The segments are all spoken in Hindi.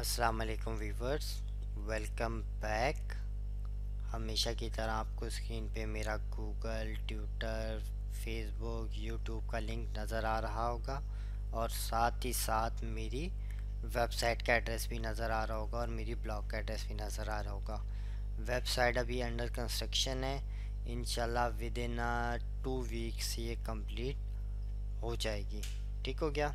अस्सलाम वालेकुम व्यूवर्स, वेलकम बैक। हमेशा की तरह आपको स्क्रीन पे मेरा गूगल, ट्विटर, फेसबुक, यूट्यूब का लिंक नज़र आ रहा होगा और साथ ही साथ मेरी वेबसाइट का एड्रेस भी नज़र आ रहा होगा और मेरी ब्लॉग का एड्रेस भी नज़र आ रहा होगा। वेबसाइट अभी अंडर कंस्ट्रक्शन है, इंशाल्लाह विद इन 2 वीक्स ये कंप्लीट हो जाएगी। ठीक हो गया।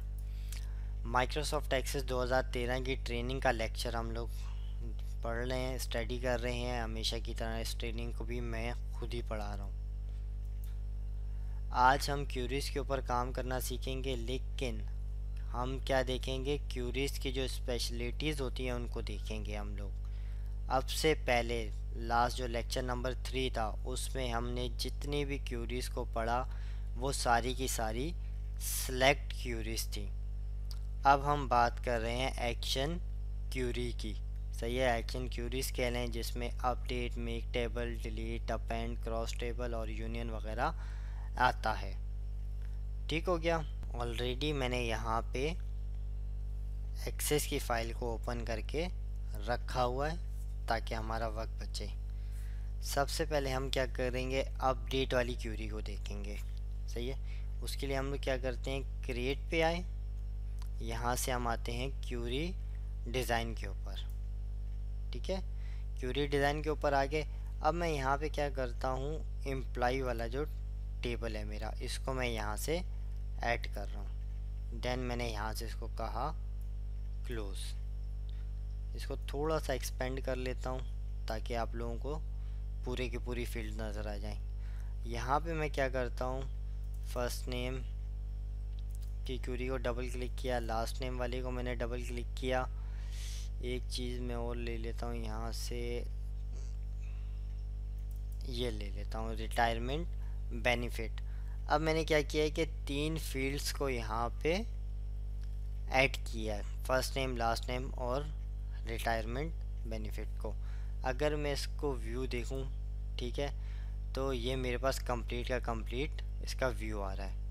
माइक्रोसॉफ्ट एक्सेस 2013 की ट्रेनिंग का लेक्चर हम लोग पढ़ रहे हैं, स्टडी कर रहे हैं। हमेशा की तरह इस ट्रेनिंग को भी मैं खुद ही पढ़ा रहा हूँ। आज हम क्यूरीज के ऊपर काम करना सीखेंगे, लेकिन हम क्या देखेंगे, क्यूरीज की जो स्पेशलिटीज़ होती हैं उनको देखेंगे हम लोग। अब से पहले लास्ट जो लेक्चर नंबर 3 था उसमें हमने जितनी भी क्यूरीज को पढ़ा वो सारी की सारी सेलेक्ट क्यूरीज थी। अब हम बात कर रहे हैं एक्शन क्यूरी की। सही है, एक्शन क्यूरीज कह लें जिसमें update, make table, delete, append, cross table और यूनियन वगैरह आता है। ठीक हो गया। ऑलरेडी मैंने यहाँ पे एक्सेस की फ़ाइल को ओपन करके रखा हुआ है ताकि हमारा वक्त बचे। सबसे पहले हम क्या करेंगे, अपडेट वाली क्यूरी को देखेंगे। सही है, उसके लिए हम लोग क्या करते हैं, क्रिएट पे आए, यहाँ से हम आते हैं क्यूरी डिज़ाइन के ऊपर। ठीक है, क्यूरी डिज़ाइन के ऊपर आगे अब मैं यहाँ पे क्या करता हूँ, एम्प्लॉय वाला जो टेबल है मेरा, इसको मैं यहाँ से ऐड कर रहा हूँ। देन मैंने यहाँ से इसको कहा क्लोज। इसको थोड़ा सा एक्सपेंड कर लेता हूँ ताकि आप लोगों को पूरे की पूरी फील्ड नज़र आ जाए। यहाँ पे मैं क्या करता हूँ, फर्स्ट नेम की क्यूरी को डबल क्लिक किया, लास्ट नेम वाले को मैंने डबल क्लिक किया। एक चीज़ मैं और ले लेता हूँ, यहाँ से ये ले लेता हूँ, रिटायरमेंट बेनिफिट। अब मैंने क्या किया है कि 3 फील्ड्स को यहाँ पे ऐड किया है, फर्स्ट नेम, लास्ट नेम और रिटायरमेंट बेनिफिट को। अगर मैं इसको व्यू देखूँ, ठीक है, तो ये मेरे पास कंप्लीट का कंप्लीट इसका व्यू आ रहा है।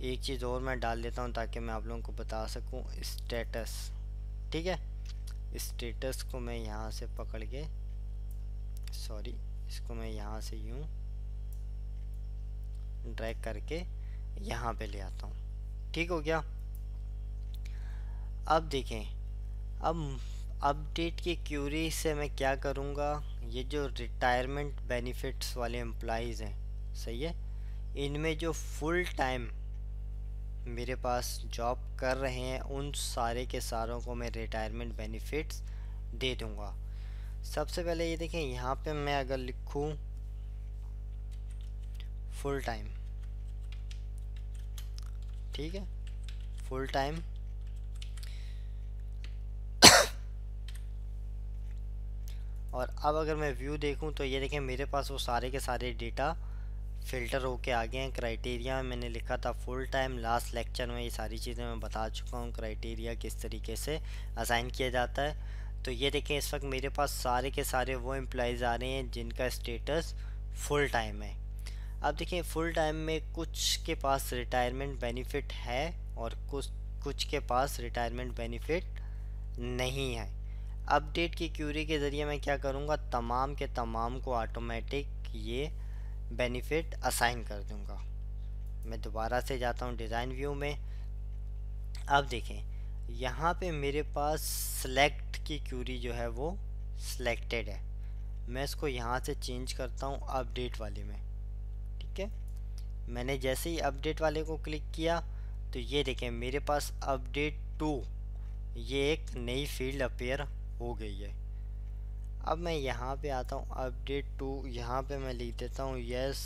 एक चीज़ और मैं डाल देता हूँ ताकि मैं आप लोगों को बता सकूँ, स्टेटस। ठीक है, स्टेटस को मैं यहाँ से पकड़ के, सॉरी, इसको मैं यहाँ से यूँ ड्रैग करके यहाँ पे ले आता हूँ। ठीक हो गया। अब देखें, अब अपडेट की क्यूरी से मैं क्या करूँगा, ये जो रिटायरमेंट बेनिफिट्स वाले एम्प्लॉइज़ हैं, सही है, इनमें जो फुल टाइम मेरे पास जॉब कर रहे हैं उन सारे के सारों को मैं रिटायरमेंट बेनिफिट्स दे दूंगा। सबसे पहले ये देखें, यहाँ पे मैं अगर लिखूँ फुल टाइम, ठीक है, फुल टाइम, और अब अगर मैं व्यू देखूँ तो ये देखें मेरे पास वो सारे के सारे डेटा फ़िल्टर होके आ गए हैं। क्राइटेरिया में मैंने लिखा था फुल टाइम, लास्ट लेक्चर में ये सारी चीज़ें मैं बता चुका हूँ, क्राइटेरिया किस तरीके से असाइन किया जाता है। तो ये देखें इस वक्त मेरे पास सारे के सारे वो एम्प्लॉइज़ आ रहे हैं जिनका स्टेटस फुल टाइम है। अब देखिए फुल टाइम में कुछ के पास रिटायरमेंट बेनिफिट है और कुछ के पास रिटायरमेंट बेनिफिट नहीं है। अपडेट की क्यूरी के ज़रिए मैं क्या करूँगा, तमाम के तमाम को ऑटोमेटिक ये बेनिफिट असाइन कर दूँगा। मैं दोबारा से जाता हूँ डिज़ाइन व्यू में। अब देखें यहाँ पे मेरे पास सेलेक्ट की क्यूरी जो है वो सिलेक्टेड है। मैं इसको यहाँ से चेंज करता हूँ अपडेट वाले में। ठीक है, मैंने जैसे ही अपडेट वाले को क्लिक किया तो ये देखें मेरे पास अपडेट 2 ये एक नई फील्ड अपीयर हो गई है। अब मैं यहाँ पे आता हूँ अपडेट 2, यहाँ पे मैं लिख देता हूँ यस।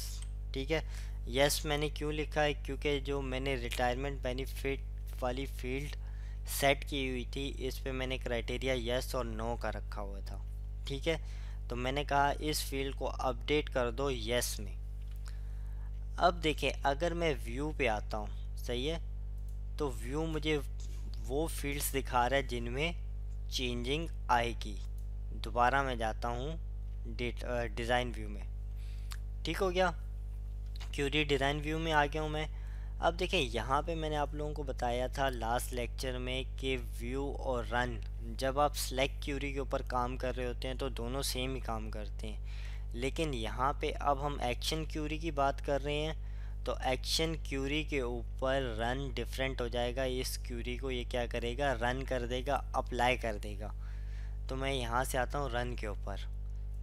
ठीक है, यस मैंने क्यों लिखा है, क्योंकि जो मैंने रिटायरमेंट बेनिफिट वाली फील्ड सेट की हुई थी इस पे मैंने क्राइटेरिया यस और नो का रखा हुआ था। ठीक है, तो मैंने कहा इस फील्ड को अपडेट कर दो यस में। अब देखें अगर मैं व्यू पे आता हूँ, सही है, तो व्यू मुझे वो फील्ड्स दिखा रहा है जिनमें चेंजिंग आएगी। दोबारा मैं जाता हूँ डिज़ाइन व्यू में। ठीक हो गया, क्यूरी डिज़ाइन व्यू में आ गया हूँ मैं। अब देखें यहाँ पे मैंने आप लोगों को बताया था लास्ट लेक्चर में कि व्यू और रन जब आप सेलेक्ट क्यूरी के ऊपर काम कर रहे होते हैं तो दोनों सेम ही काम करते हैं, लेकिन यहाँ पे अब हम एक्शन क्यूरी की बात कर रहे हैं, तो एक्शन क्यूरी के ऊपर रन डिफरेंट हो जाएगा। इस क्यूरी को ये क्या करेगा, रन कर देगा, अप्लाई कर देगा। तो मैं यहाँ से आता हूँ रन के ऊपर,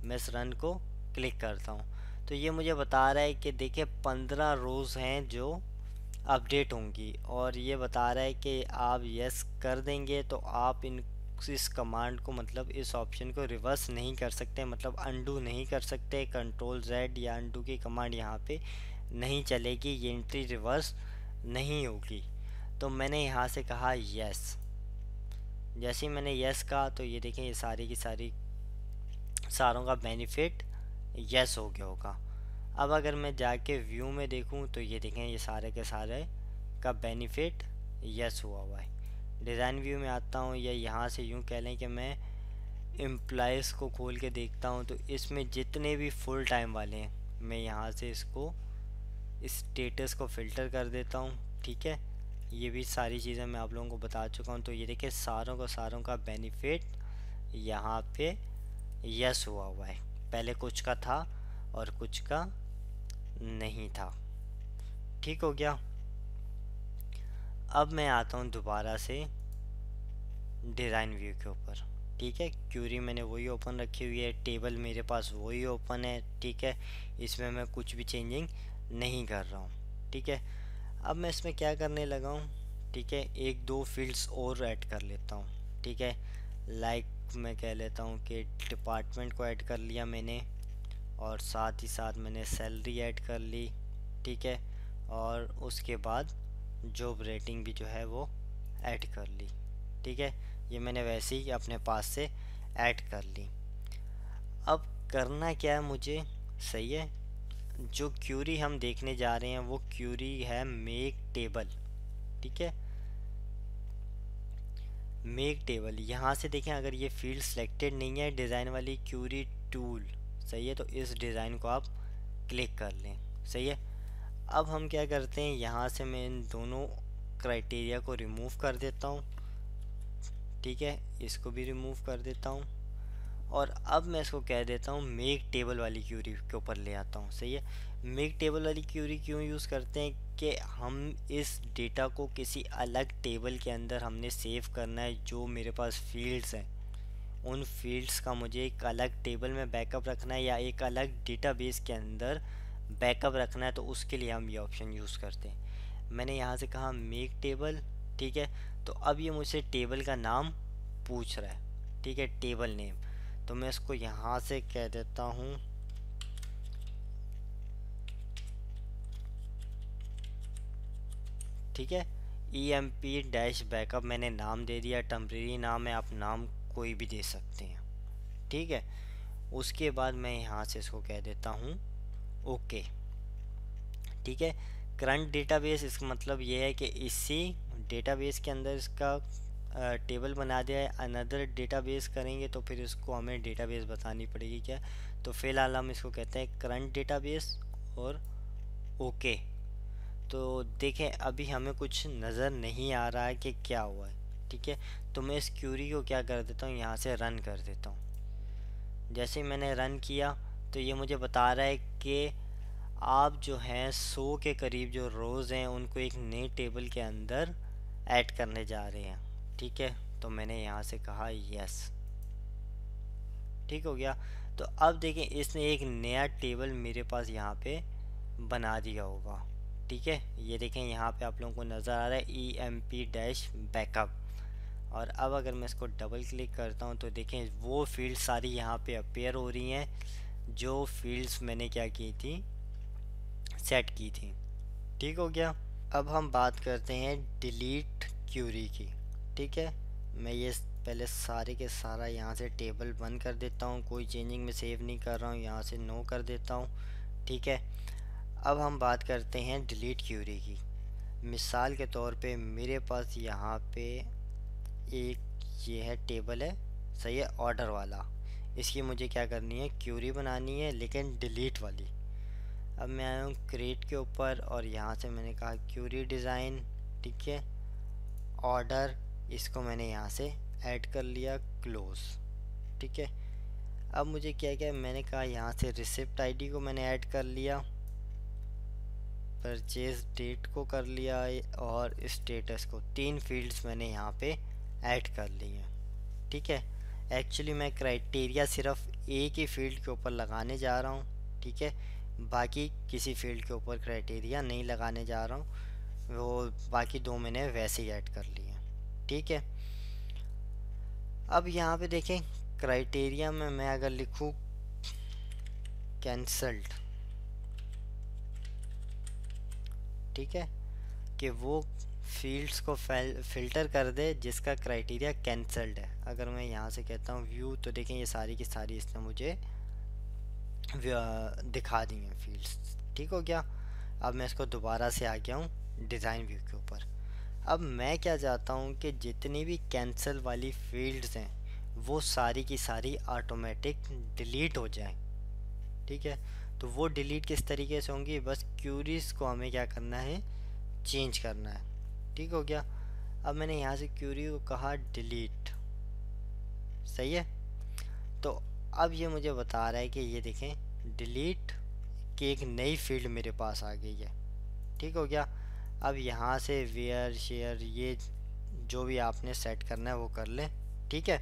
मैं इस रन को क्लिक करता हूँ, तो ये मुझे बता रहा है कि देखिए 15 रोज़ हैं जो अपडेट होंगी, और ये बता रहा है कि आप यस कर देंगे तो आप इस कमांड को, मतलब इस ऑप्शन को रिवर्स नहीं कर सकते, मतलब अंडू नहीं कर सकते। कंट्रोल जेड या अंडू की कमांड यहाँ पे नहीं चलेगी, ये एंट्री रिवर्स नहीं होगी। तो मैंने यहाँ से कहा यस। जैसे ही मैंने यस कहा तो ये देखें, ये सारी की सारी सारों का बेनिफिट यस हो गया होगा। अब अगर मैं जाके व्यू में देखूं तो ये देखें, ये सारे के सारे का बेनिफिट यस हुआ हुआ है। डिज़ाइन व्यू में आता हूँ, या यहाँ से यूँ कह लें कि मैं एम्प्लॉइज़ को खोल के देखता हूँ, तो इसमें जितने भी फुल टाइम वाले हैं मैं यहाँ से इसको स्टेटस को फ़िल्टर कर देता हूँ। ठीक है, ये भी सारी चीज़ें मैं आप लोगों को बता चुका हूँ। तो ये देखिए सारों का बेनिफिट यहाँ पे यस हुआ हुआ है। पहले कुछ का था और कुछ का नहीं था। ठीक हो गया। अब मैं आता हूँ दोबारा से डिज़ाइन व्यू के ऊपर। ठीक है, क्यूरी मैंने वही ओपन रखी हुई है, टेबल मेरे पास वही ओपन है। ठीक है, इसमें मैं कुछ भी चेंजिंग नहीं कर रहा हूँ। ठीक है, अब मैं इसमें क्या करने लगा हूँ, ठीक है, एक दो फील्ड्स और ऐड कर लेता हूँ। ठीक है, लाइक मैं कह लेता हूँ कि डिपार्टमेंट को ऐड कर लिया मैंने, और साथ ही साथ मैंने सैलरी ऐड कर ली। ठीक है, और उसके बाद जॉब रेटिंग भी जो है वो ऐड कर ली। ठीक है, ये मैंने वैसे ही अपने पास से ऐड कर ली। अब करना क्या है मुझे, सही है, जो क्यूरी हम देखने जा रहे हैं वो क्यूरी है मेक टेबल। ठीक है, मेक टेबल, यहाँ से देखें अगर ये फील्ड सिलेक्टेड नहीं है डिज़ाइन वाली क्यूरी टूल, सही है, तो इस डिज़ाइन को आप क्लिक कर लें। सही है, अब हम क्या करते हैं, यहाँ से मैं इन दोनों क्राइटेरिया को रिमूव कर देता हूँ। ठीक है, इसको भी रिमूव कर देता हूँ, और अब मैं इसको कह देता हूँ मेक टेबल वाली क्यूरी के ऊपर ले आता हूँ। सही है, मेक टेबल वाली क्यूरी क्यों यूज़ करते हैं कि हम इस डेटा को किसी अलग टेबल के अंदर हमने सेव करना है। जो मेरे पास फील्ड्स हैं उन फील्ड्स का मुझे एक अलग टेबल में बैकअप रखना है, या एक अलग डेटाबेस के अंदर बैकअप रखना है, तो उसके लिए हम ये ऑप्शन यूज़ करते हैं। मैंने यहाँ से कहा मेक टेबल। ठीक है, तो अब ये मुझसे टेबल का नाम पूछ रहा है। ठीक है, टेबल नेम, तो मैं इसको यहाँ से कह देता हूँ ठीक है, EMP डैश बैकअप मैंने नाम दे दिया, टेम्परेरी नाम है, आप नाम कोई भी दे सकते हैं। ठीक है, उसके बाद मैं यहाँ से इसको कह देता हूँ ओके। ठीक है, करंट डेटाबेस, इसका मतलब ये है कि इसी डेटाबेस के अंदर इसका टेबल बना दिया है। अनदर डेटाबेस करेंगे तो फिर इसको हमें डेटाबेस बतानी पड़ेगी क्या, तो फ़िलहाल हम इसको कहते हैं करंट डेटाबेस और ओके। तो देखें अभी हमें कुछ नज़र नहीं आ रहा है कि क्या हुआ है। ठीक है, तो मैं इस क्यूरी को क्या कर देता हूँ, यहाँ से रन कर देता हूँ। जैसे मैंने रन किया तो ये मुझे बता रहा है कि आप जो हैं 100 के करीब जो रोज़ हैं उनको एक नए टेबल के अंदर ऐड करने जा रहे हैं। ठीक है, तो मैंने यहाँ से कहा यस। ठीक हो गया, तो अब देखें इसने एक नया टेबल मेरे पास यहाँ पे बना दिया होगा। ठीक है, ये देखें यहाँ पे आप लोगों को नज़र आ रहा है EMP डैश बैकअप। और अब अगर मैं इसको डबल क्लिक करता हूँ तो देखें वो फील्ड सारी यहाँ पे अपेयर हो रही हैं जो फील्ड्स मैंने क्या की थी, सेट की थी। ठीक हो गया, अब हम बात करते हैं डिलीट क्यूरी की। ठीक है, मैं ये पहले सारे के सारा यहाँ से टेबल बंद कर देता हूँ, कोई चेंजिंग में सेव नहीं कर रहा हूँ, यहाँ से नो कर देता हूँ। ठीक है, अब हम बात करते हैं डिलीट क्यूरी की। मिसाल के तौर पे मेरे पास यहाँ पे एक ये है टेबल है, सही है, ऑर्डर वाला, इसकी मुझे क्या करनी है, क्यूरी बनानी है लेकिन डिलीट वाली। अब मैं आया हूँ क्रिएट के ऊपर और यहाँ से मैंने कहा क्यूरी डिज़ाइन। ठीक है, ऑर्डर, इसको मैंने यहाँ से ऐड कर लिया, क्लोज। ठीक है, अब मुझे क्या क्या मैंने कहा यहाँ से रिसिप्ट आईडी को मैंने ऐड कर लिया, परचेज डेट को कर लिया और स्टेटस को, 3 फील्ड्स मैंने यहाँ पे ऐड कर ली हैं। ठीक है, एक्चुअली मैं क्राइटेरिया सिर्फ एक ही फील्ड के ऊपर लगाने जा रहा हूँ। ठीक है, बाकी किसी फील्ड के ऊपर क्राइटेरिया नहीं लगाने जा रहा हूँ, वो बाकी 2 मैंने वैसे ही ऐड कर लिए हैं। ठीक है, अब यहाँ पे देखें क्राइटेरिया में मैं अगर लिखूँ कैंसल्ड, ठीक है, कि वो फील्ड्स को फ़िल्टर कर दे जिसका क्राइटेरिया कैंसल्ड है। अगर मैं यहाँ से कहता हूँ व्यू, तो देखें ये सारी की सारी इसने मुझे दिखा दी हैं फील्ड्स। ठीक हो गया, अब मैं इसको दोबारा से आ गया हूँ डिज़ाइन व्यू के ऊपर। अब मैं क्या चाहता हूँ कि जितनी भी कैंसिल वाली फील्ड्स हैं वो सारी की सारी ऑटोमेटिक डिलीट हो जाएं। ठीक है, तो वो डिलीट किस तरीके से होंगी, बस क्यूरीज को हमें क्या करना है, चेंज करना है। ठीक हो गया, अब मैंने यहाँ से क्यूरी को कहा डिलीट, सही है। तो अब ये मुझे बता रहा है कि ये देखें डिलीट की एक नई फील्ड मेरे पास आ गई है। ठीक हो गया, अब यहाँ से वेयर शेयर ये जो भी आपने सेट करना है वो कर लें। ठीक है,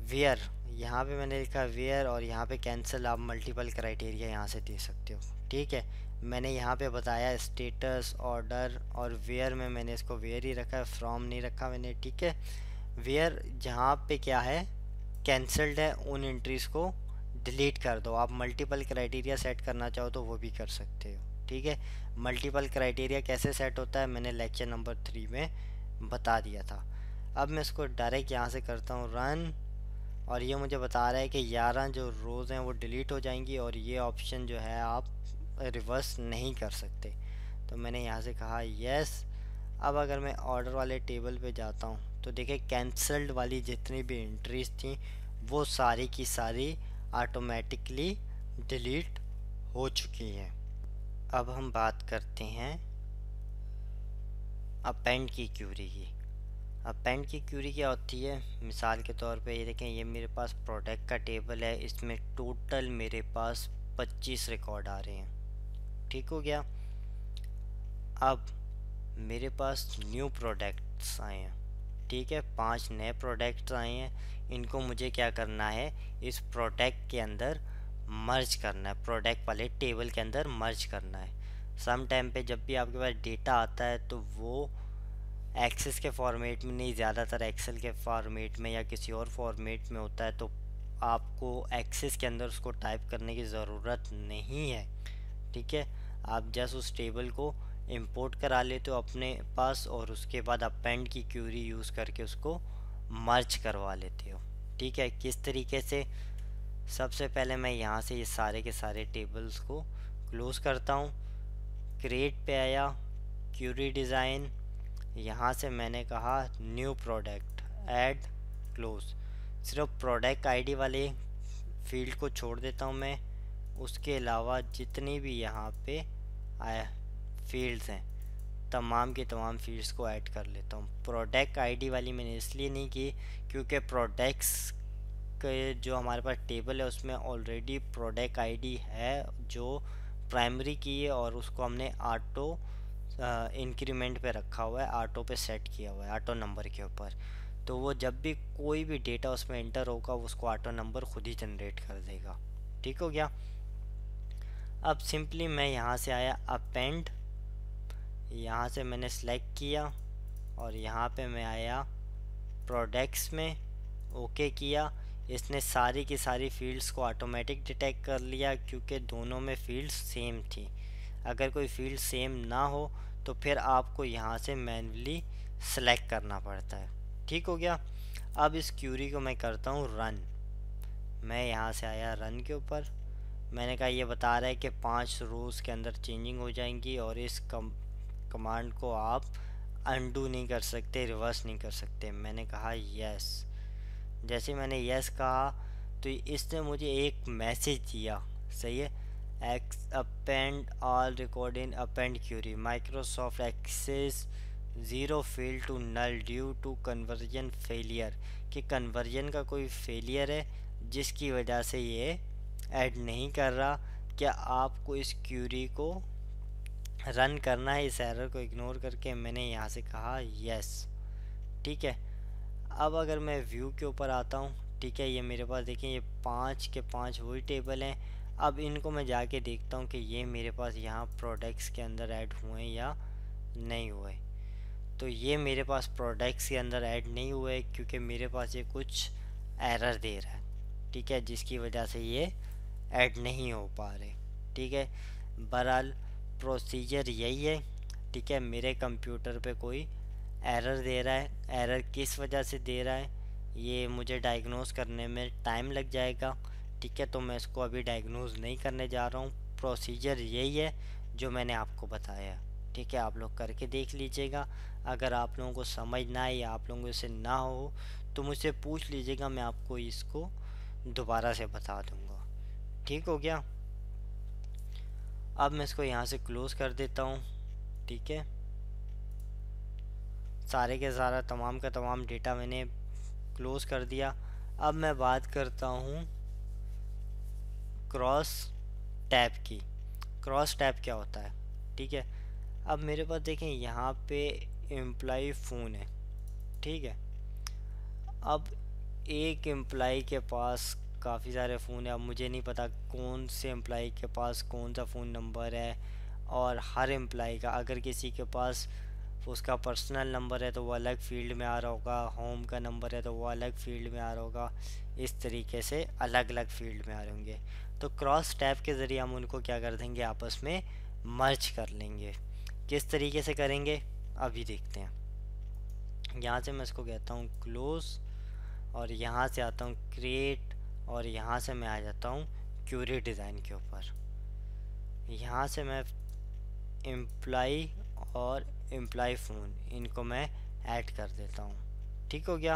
वेयर यहाँ पे मैंने लिखा वेयर, और यहाँ पे कैंसिल आप मल्टीपल क्राइटेरिया यहाँ से दे सकते हो। ठीक है, मैंने यहाँ पे बताया स्टेटस, ऑर्डर, और वेयर में मैंने इसको वेयर ही रखा है, फ्रॉम नहीं रखा मैंने। ठीक है, वेयर जहाँ पे क्या है कैंसल्ड है उन एंट्रीज़ को डिलीट कर दो। आप मल्टीपल क्राइटेरिया सेट करना चाहो तो वो भी कर सकते हो। ठीक है, मल्टीपल क्राइटेरिया कैसे सेट होता है मैंने लेक्चर नंबर 3 में बता दिया था। अब मैं इसको डायरेक्ट यहाँ से करता हूँ रन, और ये मुझे बता रहा है कि 11 जो रोज़ हैं वो डिलीट हो जाएंगी, और ये ऑप्शन जो है आप रिवर्स नहीं कर सकते। तो मैंने यहाँ से कहा यस। अब अगर मैं ऑर्डर वाले टेबल पे जाता हूँ तो देखिए कैंसल्ड वाली जितनी भी एंट्रीज थी वो सारी की सारी ऑटोमेटिकली डिलीट हो चुकी हैं। अब हम बात करते हैं अपेंड की क्यूरी की। अपेंड की क्यूरी क्या होती है, मिसाल के तौर पे ये देखें, ये मेरे पास प्रोडक्ट का टेबल है, इसमें टोटल मेरे पास 25 रिकॉर्ड आ रहे हैं। ठीक हो गया, अब मेरे पास न्यू प्रोडक्ट्स आए हैं। ठीक है, 5 नए प्रोडक्ट्स आए हैं, इनको मुझे क्या करना है, इस प्रोडक्ट के अंदर मर्ज करना है, प्रोडक्ट वाले टेबल के अंदर मर्ज करना है। सम टाइम पे जब भी आपके पास डेटा आता है तो वो एक्सेस के फॉर्मेट में नहीं, ज़्यादातर एक्सेल के फॉर्मेट में या किसी और फॉर्मेट में होता है, तो आपको एक्सेस के अंदर उसको टाइप करने की ज़रूरत नहीं है। ठीक है, आप जस्ट उस टेबल को इंपोर्ट करा लेते हो अपने पास, और उसके बाद अपेंड की क्यूरी यूज़ करके उसको मर्ज करवा लेते हो। ठीक है, किस तरीके से, सबसे पहले मैं यहाँ से ये सारे के सारे टेबल्स को क्लोज़ करता हूँ, क्रिएट पे आया, क्यूरी डिज़ाइन, यहाँ से मैंने कहा न्यू प्रोडक्ट, ऐड, क्लोज। सिर्फ प्रोडक्ट आईडी वाले फील्ड को छोड़ देता हूँ मैं, उसके अलावा जितनी भी यहाँ पे फील्ड्स हैं तमाम की तमाम फील्ड्स को ऐड कर लेता हूँ। प्रोडक्ट आईडी वाली मैंने इसलिए नहीं की क्योंकि प्रोडक्ट्स के जो हमारे पास टेबल है उसमें ऑलरेडी प्रोडक्ट आईडी है जो प्राइमरी की है, और उसको हमने ऑटो इंक्रीमेंट पे रखा हुआ है, ऑटो पे सेट किया हुआ है, ऑटो नंबर के ऊपर। तो वो जब भी कोई भी डेटा उसमें एंटर होगा उसको ऑटो नंबर खुद ही जनरेट कर देगा। ठीक हो गया, अब सिंपली मैं यहाँ से आया अपेंड, यहाँ से मैंने सेलेक्ट किया और यहाँ पे मैं आया प्रोडक्ट्स में, ओके किया। इसने सारी की सारी फील्ड्स को ऑटोमेटिक डिटेक्ट कर लिया क्योंकि दोनों में फील्ड्स सेम थी। अगर कोई फील्ड सेम ना हो तो फिर आपको यहाँ से मैन्युअली सेलेक्ट करना पड़ता है। ठीक हो गया, अब इस क्यूरी को मैं करता हूँ रन। मैं यहाँ से आया रन के ऊपर, मैंने कहा ये बता रहा है कि 5 रोज़ के अंदर चेंजिंग हो जाएंगी और इस कमांड को आप अनडू नहीं कर सकते, रिवर्स नहीं कर सकते। मैंने कहा यस। जैसे मैंने यस कहा तो इसने मुझे एक मैसेज दिया, सही है, append all record in append query, Microsoft Access zero field to null due to conversion failure, कि कन्वर्जन का कोई फेलियर है जिसकी वजह से ये ऐड नहीं कर रहा। क्या आपको इस क्यूरी को रन करना है इस एरर को इग्नोर करके? मैंने यहाँ से कहा यस। ठीक है, अब अगर मैं व्यू के ऊपर आता हूँ, ठीक है, ये मेरे पास देखिए ये 5 के 5 वही टेबल हैं। अब इनको मैं जाके देखता हूँ कि ये मेरे पास यहाँ प्रोडक्ट्स के अंदर ऐड हुए या नहीं हुए। तो ये मेरे पास प्रोडक्ट्स के अंदर ऐड नहीं हुए क्योंकि मेरे पास ये कुछ एरर दे रहा है, ठीक है, जिसकी वजह से ये ऐड नहीं हो पा रहे। ठीक है, बहरहाल प्रोसीजर यही है। ठीक है, मेरे कंप्यूटर पे कोई एरर दे रहा है, एरर किस वजह से दे रहा है ये मुझे डायग्नोस करने में टाइम लग जाएगा। ठीक है, तो मैं इसको अभी डायग्नोस नहीं करने जा रहा हूँ। प्रोसीजर यही है जो मैंने आपको बताया। ठीक है, आप लोग करके देख लीजिएगा। अगर आप लोगों को समझ ना आए या आप लोगों से ना हो तो मुझसे पूछ लीजिएगा, मैं आपको इसको दोबारा से बता दूंगा। ठीक हो गया? अब मैं इसको यहाँ से क्लोज़ कर देता हूँ। ठीक है, सारे के सारा तमाम का तमाम डेटा मैंने क्लोज़ कर दिया। अब मैं बात करता हूँ क्रॉस टैब की। क्रॉस टैब क्या होता है? ठीक है, अब मेरे पास देखें यहाँ पे एम्प्लॉय फ़ोन है। ठीक है, अब एक एम्प्लॉय के पास काफ़ी सारे फ़ोन है। अब मुझे नहीं पता कौन से एम्प्लॉय के पास कौन सा फ़ोन नंबर है, और हर एम्प्लॉय का अगर किसी के पास उसका पर्सनल नंबर है तो वो अलग फील्ड में आ रहा होगा, होम का नंबर है तो वो अलग फील्ड में आ रहा होगा, इस तरीके से अलग अलग फील्ड में आ रहे होंगे। तो क्रॉस टैब के ज़रिए हम उनको क्या कर देंगे, आपस में मर्ज कर लेंगे। किस तरीके से करेंगे अभी देखते हैं। यहाँ से मैं इसको कहता हूँ क्लोज़, और यहाँ से आता हूँ क्रिएट, और यहाँ से मैं आ जाता हूँ क्यूरी डिज़ाइन के ऊपर। यहाँ से मैं एम्प्लॉय और एम्प्लॉय फ़ोन इनको मैं ऐड कर देता हूँ। ठीक हो गया?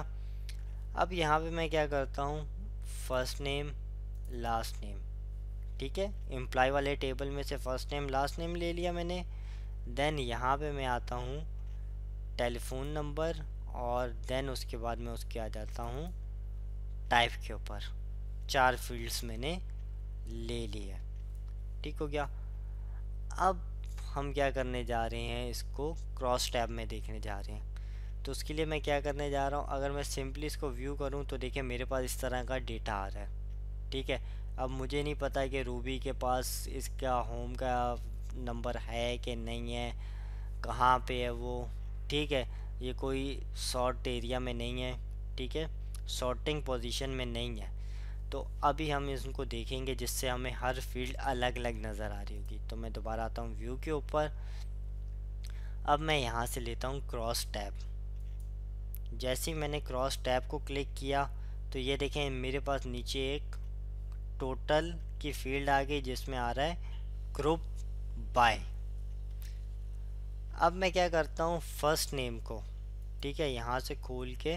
अब यहाँ पे मैं क्या करता हूँ, फर्स्ट नेम लास्ट नेम। ठीक है, एम्प्लॉय वाले टेबल में से फर्स्ट नेम लास्ट नेम ले लिया मैंने। देन यहाँ पे मैं आता हूँ टेलीफोन नंबर, और देन उसके बाद मैं उसके आ जाता हूँ टाइप के ऊपर। 4 फील्ड्स मैंने ले लिए। ठीक हो गया? अब हम क्या करने जा रहे हैं, इसको क्रॉस टैब में देखने जा रहे हैं। तो उसके लिए मैं क्या करने जा रहा हूँ, अगर मैं सिंपली इसको व्यू करूँ तो देखिए मेरे पास इस तरह का डेटा आ रहा है। ठीक है, अब मुझे नहीं पता कि रूबी के पास इसका होम का नंबर है कि नहीं है, कहाँ पे है वो। ठीक है, ये कोई सॉर्ट एरिया में नहीं है। ठीक है, सॉर्टिंग पोजीशन में नहीं है। तो अभी हम इसको देखेंगे जिससे हमें हर फील्ड अलग अलग नज़र आ रही होगी। तो मैं दोबारा आता हूँ व्यू के ऊपर। अब मैं यहाँ से लेता हूँ क्रॉस टैब। जैसे ही मैंने क्रॉस टैब को क्लिक किया तो ये देखें मेरे पास नीचे एक टोटल की फील्ड आ गई जिसमें आ रहा है ग्रुप बाय। अब मैं क्या करता हूँ, फर्स्ट नेम को, ठीक है, यहाँ से खोल के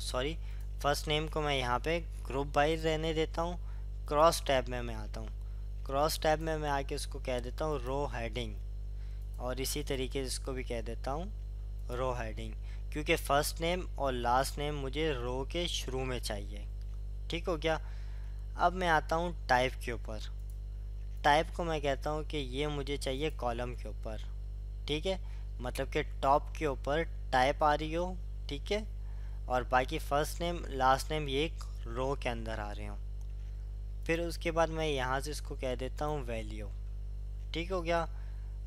सॉरी, फर्स्ट नेम को मैं यहाँ पे ग्रुप बाय रहने देता हूँ। क्रॉस टैब में मैं आता हूँ। क्रॉस टैब में मैं आके उसको कह देता हूँ रो हेडिंग, और इसी तरीके से इसको भी कह देता हूँ रो हेडिंग, क्योंकि फर्स्ट नेम और लास्ट नेम मुझे रो के शुरू में चाहिए। ठीक हो गया? अब मैं आता हूँ टाइप के ऊपर। टाइप को मैं कहता हूँ कि ये मुझे चाहिए कॉलम के ऊपर। ठीक है, मतलब कि टॉप के ऊपर टाइप आ रही हो। ठीक है, और बाकी फर्स्ट नेम लास्ट नेम ये एक रो के अंदर आ रहे हो। फिर उसके बाद मैं यहाँ से इसको कह देता हूँ वैल्यू। ठीक हो गया?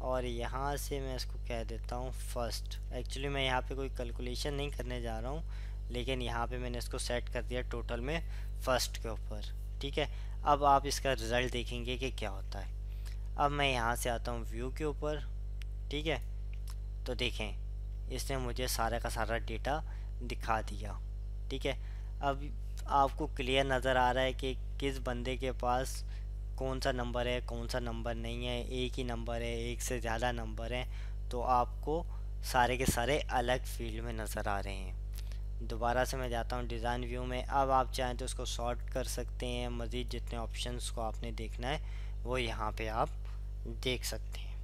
और यहाँ से मैं इसको कह देता हूँ फर्स्ट। एक्चुअली मैं यहाँ पे कोई कैलकुलेशन नहीं करने जा रहा हूँ, लेकिन यहाँ पे मैंने इसको सेट कर दिया टोटल में फर्स्ट के ऊपर। ठीक है, अब आप इसका रिज़ल्ट देखेंगे कि क्या होता है। अब मैं यहाँ से आता हूँ व्यू के ऊपर। ठीक है, तो देखें इसने मुझे सारा का सारा डेटा दिखा दिया। ठीक है, अब आपको क्लियर नज़र आ रहा है कि किस बंदे के पास कौन सा नंबर है, कौन सा नंबर नहीं है। एक ही नंबर है, एक से ज़्यादा नंबर हैं, तो आपको सारे के सारे अलग फील्ड में नज़र आ रहे हैं। दोबारा से मैं जाता हूँ डिज़ाइन व्यू में। अब आप चाहें तो उसको सॉर्ट कर सकते हैं। मज़ीद जितने ऑप्शंस को आपने देखना है वो यहाँ पे आप देख सकते हैं।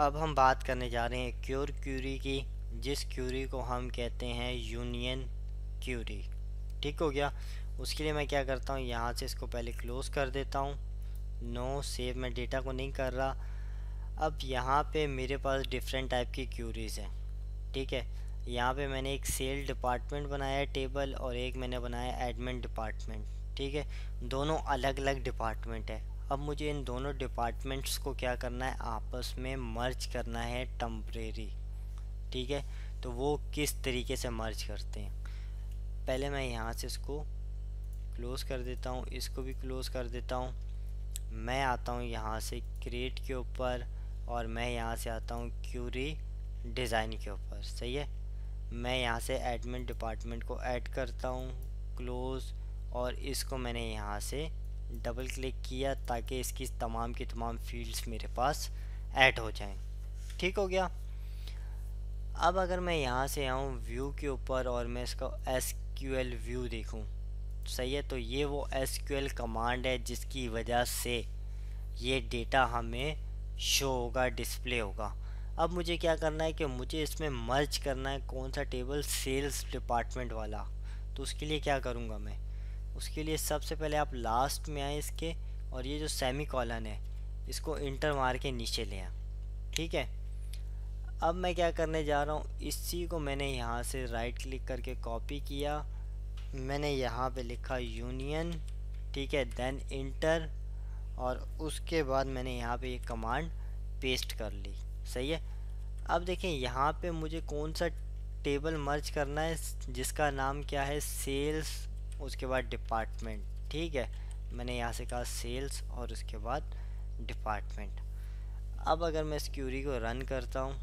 अब हम बात करने जा रहे हैं क्योर क्यूरी की, जिस क्यूरी को हम कहते हैं यूनियन क्यूरी। ठीक हो गया। उसके लिए मैं क्या करता हूँ, यहाँ से इसको पहले क्लोज कर देता हूँ। नो सेव, मैं डेटा को नहीं कर रहा। अब यहाँ पे मेरे पास डिफरेंट टाइप की क्यूरीज हैं। ठीक है, यहाँ पे मैंने एक सेल डिपार्टमेंट बनाया है टेबल, और एक मैंने बनाया एडमिन डिपार्टमेंट। ठीक है, दोनों अलग अलग डिपार्टमेंट है। अब मुझे इन दोनों डिपार्टमेंट्स को क्या करना है, आपस में मर्ज करना है टेम्परेरी। ठीक है, तो वो किस तरीके से मर्ज करते हैं, पहले मैं यहाँ से इसको क्लोज़ कर देता हूँ, इसको भी क्लोज़ कर देता हूँ। मैं आता हूँ यहाँ से क्रिएट के ऊपर, और मैं यहाँ से आता हूँ क्यूरी डिज़ाइन के ऊपर। सही है, मैं यहाँ से एडमिन डिपार्टमेंट को ऐड करता हूँ, क्लोज़, और इसको मैंने यहाँ से डबल क्लिक किया ताकि इसकी तमाम की तमाम फील्ड्स मेरे पास ऐड हो जाएं। ठीक हो गया। अब अगर मैं यहाँ से आऊँ व्यू के ऊपर और मैं इसका SQL व्यू देखूँ, सही है, तो ये वो SQL कमांड है जिसकी वजह से ये डेटा हमें शो होगा, डिस्प्ले होगा। अब मुझे क्या करना है कि मुझे इसमें मर्ज करना है कौन सा टेबल, सेल्स डिपार्टमेंट वाला। तो उसके लिए क्या करूँगा मैं, उसके लिए सबसे पहले आप लास्ट में आए इसके, और ये जो सेमी कॉलन है इसको इंटर मार के नीचे ले आए। ठीक है, अब मैं क्या करने जा रहा हूँ, इसी को मैंने यहाँ से राइट क्लिक करके कॉपी किया, मैंने यहाँ पे लिखा यूनियन। ठीक है, देन इंटर, और उसके बाद मैंने यहाँ पे ये कमांड पेस्ट कर ली। सही है, अब देखें यहाँ पे मुझे कौन सा टेबल मर्ज करना है, जिसका नाम क्या है, सेल्स, उसके बाद डिपार्टमेंट। ठीक है, मैंने यहाँ से कहा सेल्स और उसके बाद डिपार्टमेंट। अब अगर मैं इस क्यूरी को रन करता हूँ,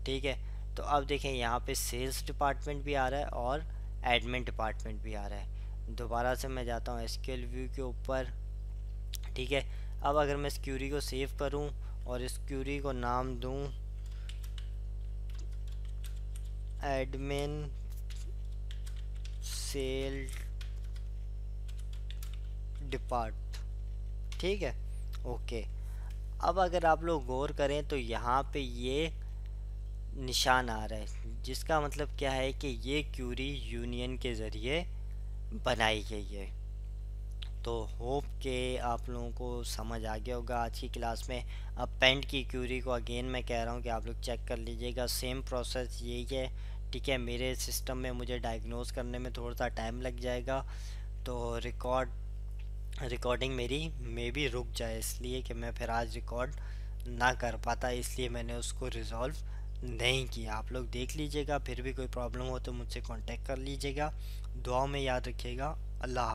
ठीक है, तो अब देखें यहाँ पे सेल्स डिपार्टमेंट भी आ रहा है और एडमिन डिपार्टमेंट भी आ रहा है। दोबारा से मैं जाता हूँ SQL व्यू के ऊपर। ठीक है, अब अगर मैं इस क्यूरी को सेव करूँ और इस क्यूरी को नाम दूँ एडमिन सेल डिपार्ट, ठीक है, ओके। अब अगर आप लोग गौर करें तो यहाँ पे ये निशान आ रहा है, जिसका मतलब क्या है कि ये क्यूरी यूनियन के ज़रिए बनाई गई है। तो होप के आप लोगों को समझ आ गया होगा आज की क्लास में। अब पेंट की क्यूरी को अगेन मैं कह रहा हूँ कि आप लोग चेक कर लीजिएगा, सेम प्रोसेस यही है। ठीक है, मेरे सिस्टम में मुझे डायग्नोज करने में थोड़ा सा टाइम लग जाएगा, तो रिकॉर्डिंग मेरी मे भी रुक जाए, इसलिए कि मैं फिर आज रिकॉर्ड ना कर पाता, इसलिए मैंने उसको रिज़ॉल्व नहीं किया। आप लोग देख लीजिएगा, फिर भी कोई प्रॉब्लम हो तो मुझसे कांटेक्ट कर लीजिएगा। दुआओं में याद रखिएगा। अल्लाह।